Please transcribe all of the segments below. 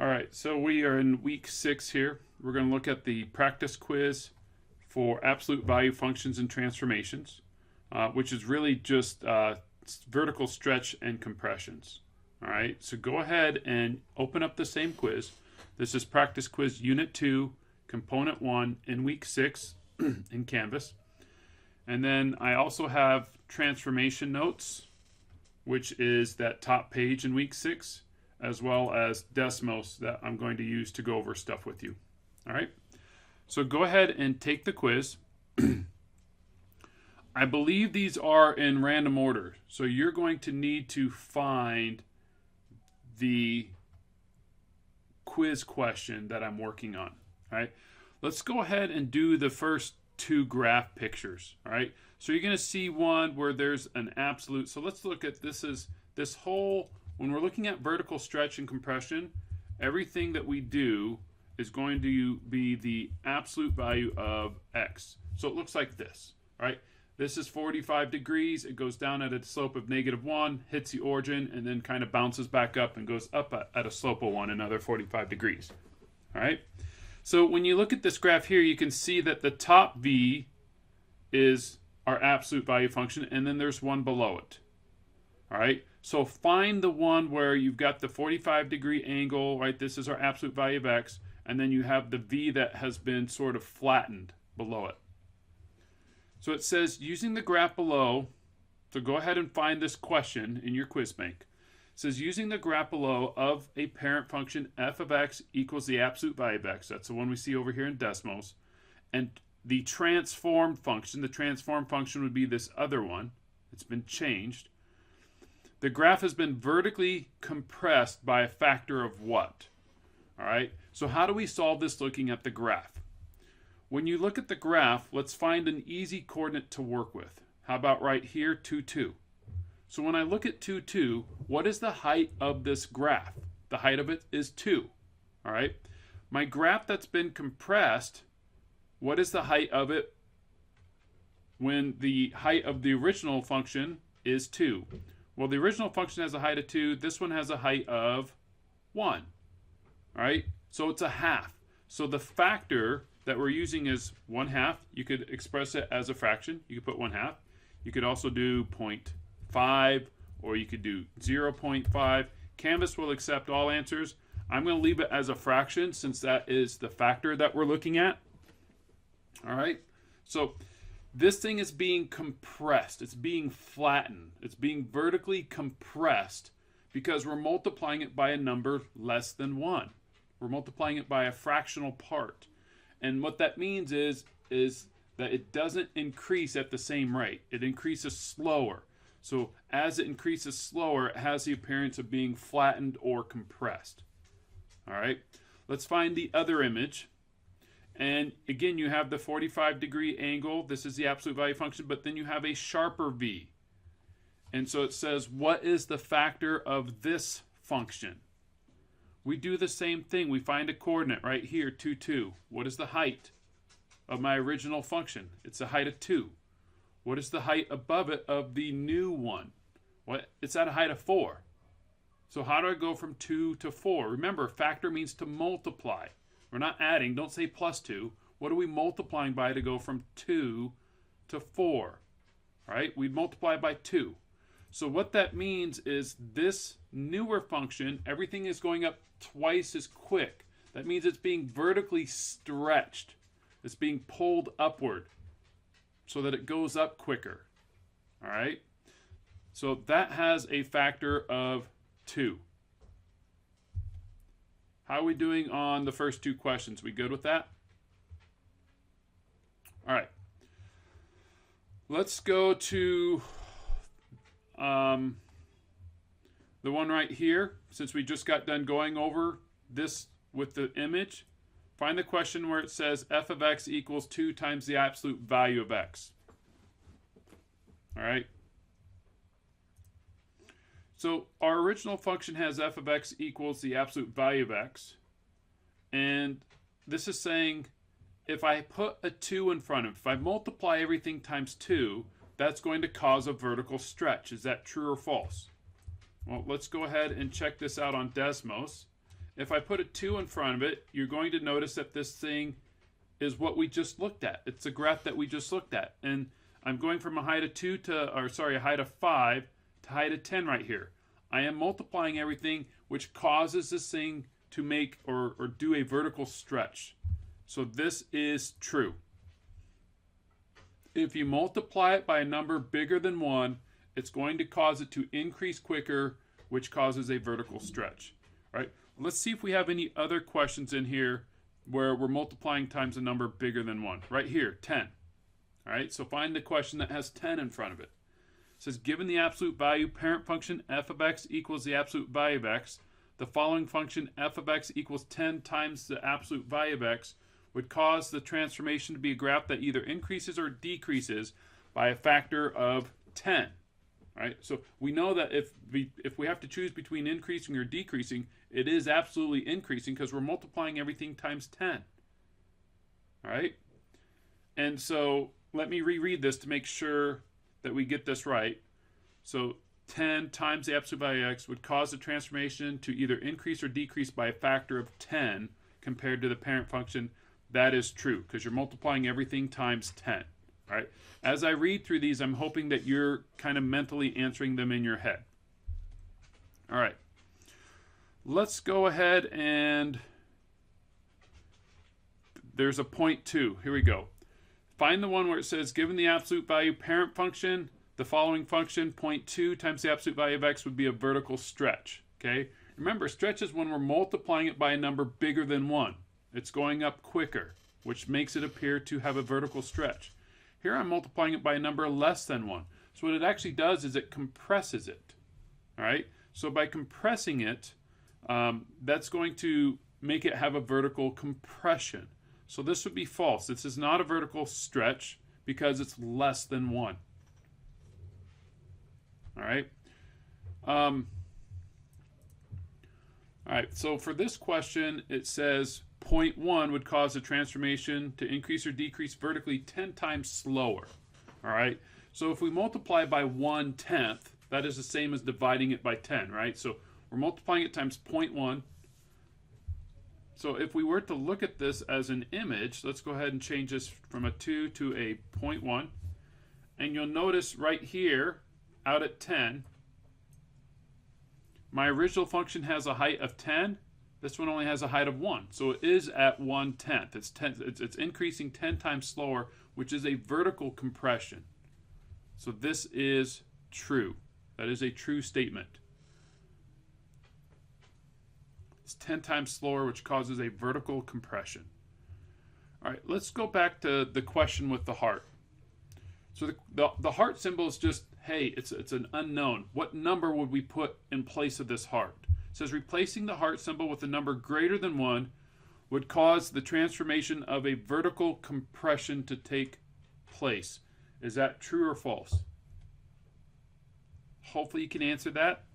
right, so we are in week 6 here. We're going to look at the practice quiz for absolute value functions and transformations, which is really just vertical stretch and compressions. All right, so go ahead and open up the same quiz. This is practice quiz unit 2, component 1 in week 6 in Canvas. And then I also have transformation notes, which is that top page in week 6, as well as Desmos that I'm going to use to go over stuff with you. All right, so go ahead and take the quiz. I believe these are in random order, so you're going to need to find the quiz question that I'm working on. All right, let's go ahead and do the first 2 graph pictures. All right, so you're going to see one where there's an absolute. So let's look at this whole. When we're looking at vertical stretch and compression, everything that we do is going to be the absolute value of x. So it looks like this, right? This is 45 degrees. It goes down at a slope of -1, hits the origin, and then kind of bounces back up and goes up at a slope of 1, another 45 degrees. All right? So when you look at this graph here, you can see that the top V is our absolute value function, and then there's one below it. All right? So find the one where you've got the 45-degree angle, right? This is our absolute value of x, and then you have the V that has been sort of flattened below it. So it says, using the graph below, so go ahead and find this question in your quiz bank. It says, using the graph below of a parent function f of x equals the absolute value of x, that's the one we see over here in Desmos, and the transform function would be this other one. It's been changed. The graph has been vertically compressed by a factor of what? All right, so how do we solve this looking at the graph? When you look at the graph, let's find an easy coordinate to work with. How about right here, 2, 2? So when I look at 2, 2, what is the height of this graph? The height of it is 2. All right, my graph that's been compressed, what is the height of it when the height of the original function is 2? Well, the original function has a height of 2. This one has a height of 1. All right, so it's a half. So the factor that we're using is 1/2. You could express it as a fraction. You could put 1/2. You could also do 0.5, or you could do 0.5. Canvas will accept all answers. I'm going to leave it as a fraction since that is the factor that we're looking at. All right, so this thing is being compressed. It's being flattened. It's being vertically compressed because we're multiplying it by a number less than 1. We're multiplying it by a fractional part. And what that means is that it doesn't increase at the same rate. It increases slower. So as it increases slower, it has the appearance of being flattened or compressed. All right, let's find the other image. And again, you have the 45-degree angle. This is the absolute value function, but then you have a sharper V. And so it says, what is the factor of this function? We do the same thing. We find a coordinate right here, 2, 2. What is the height of my original function? It's a height of 2. What is the height above it of the new one? It's at a height of 4. So how do I go from 2 to 4? Remember, factor means to multiply. We're not adding. Don't say plus 2. What are we multiplying by to go from 2 to 4? Right? We multiply by 2. So what that means is this newer function, everything is going up twice as quick. That means it's being vertically stretched. It's being pulled upward so that it goes up quicker. All right? So that has a factor of 2. How are we doing on the first 2 questions? We good with that? All right. Let's go to the one right here. Since we just got done going over this with the image, find the question where it says f of x equals 2 times the absolute value of x. All right. So our original function has f of x equals the absolute value of x. And this is saying if I put a 2 in front of it, if I multiply everything times 2, that's going to cause a vertical stretch. Is that true or false? Well, let's go ahead and check this out on Desmos. if I put a 2 in front of it, you're going to notice that this thing is what we just looked at. It's the graph that we just looked at. And I'm going from a height of 2 to, or sorry, a height of 5 to height of 10 right here. I am multiplying everything, which causes this thing to make or do a vertical stretch. So this is true. If you multiply it by a number bigger than 1, it's going to cause it to increase quicker, which causes a vertical stretch. All right, let's see if we have any other questions in here where we're multiplying times a number bigger than 1. Right here, 10. All right, so find the question that has 10 in front of it. It says, given the absolute value parent function f of x equals the absolute value of x, the following function f of x equals 10 times the absolute value of x would cause the transformation to be a graph that either increases or decreases by a factor of 10. All right, so we know that if we have to choose between increasing or decreasing, it is absolutely increasing because we're multiplying everything times 10. All right, and so let me reread this to make sure that we get this right. So 10 times the absolute value of x would cause the transformation to either increase or decrease by a factor of 10 compared to the parent function. That is true because you're multiplying everything times 10. All right. As I read through these, I'm hoping that you're kind of mentally answering them in your head. All right. Let's go ahead and there's a point 2. Here we go. Find the one where it says, given the absolute value parent function, the following function, 0.2 times the absolute value of x would be a vertical stretch. Okay. Remember, stretch is when we're multiplying it by a number bigger than 1. It's going up quicker, which makes it appear to have a vertical stretch. Here I'm multiplying it by a number less than 1. So what it actually does is it compresses it. All right. So by compressing it, that's going to make it have a vertical compression. So this would be false. This is not a vertical stretch because it's less than 1. All right. All right. So for this question, it says 0.1 would cause the transformation to increase or decrease vertically 10 times slower. All right. So if we multiply by 1/10, that is the same as dividing it by 10, right? So we're multiplying it times 0.1. So if we were to look at this as an image, let's go ahead and change this from a 2 to a 0.1. And you'll notice right here, out at 10, my original function has a height of 10. This one only has a height of 1. So it is at 1/10. It's increasing 10 times slower, which is a vertical compression. So this is true. That is a true statement. It's 10 times slower, which causes a vertical compression. All right, let's go back to the question with the heart. So the heart symbol is just, hey, it's an unknown. What number would we put in place of this heart? It says replacing the heart symbol with a number greater than 1 would cause the transformation of a vertical compression to take place. Is that true or false? Hopefully you can answer that.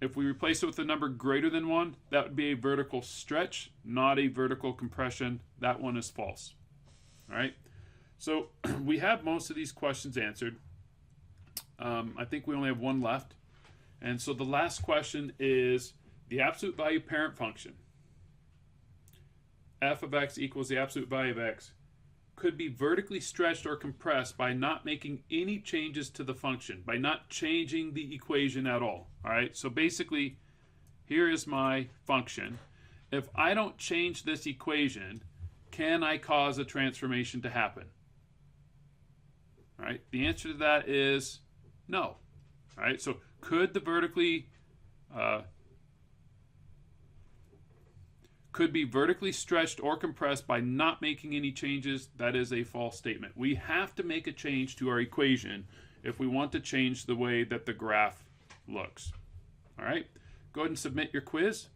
If we replace it with a number greater than 1, that would be a vertical stretch, not a vertical compression. That one is false. All right. So we have most of these questions answered. I think we only have one left. And so the last question is the absolute value parent function. F of x equals the absolute value of x could be vertically stretched or compressed by not making any changes to the function, by not changing the equation at all. All right, so basically, here is my function. If I don't change this equation, can I cause a transformation to happen? All right, the answer to that is no. All right, so could the could be vertically stretched or compressed by not making any changes? That is a false statement. We have to make a change to our equation if we want to change the way that the graph looks. All right, go ahead and submit your quiz.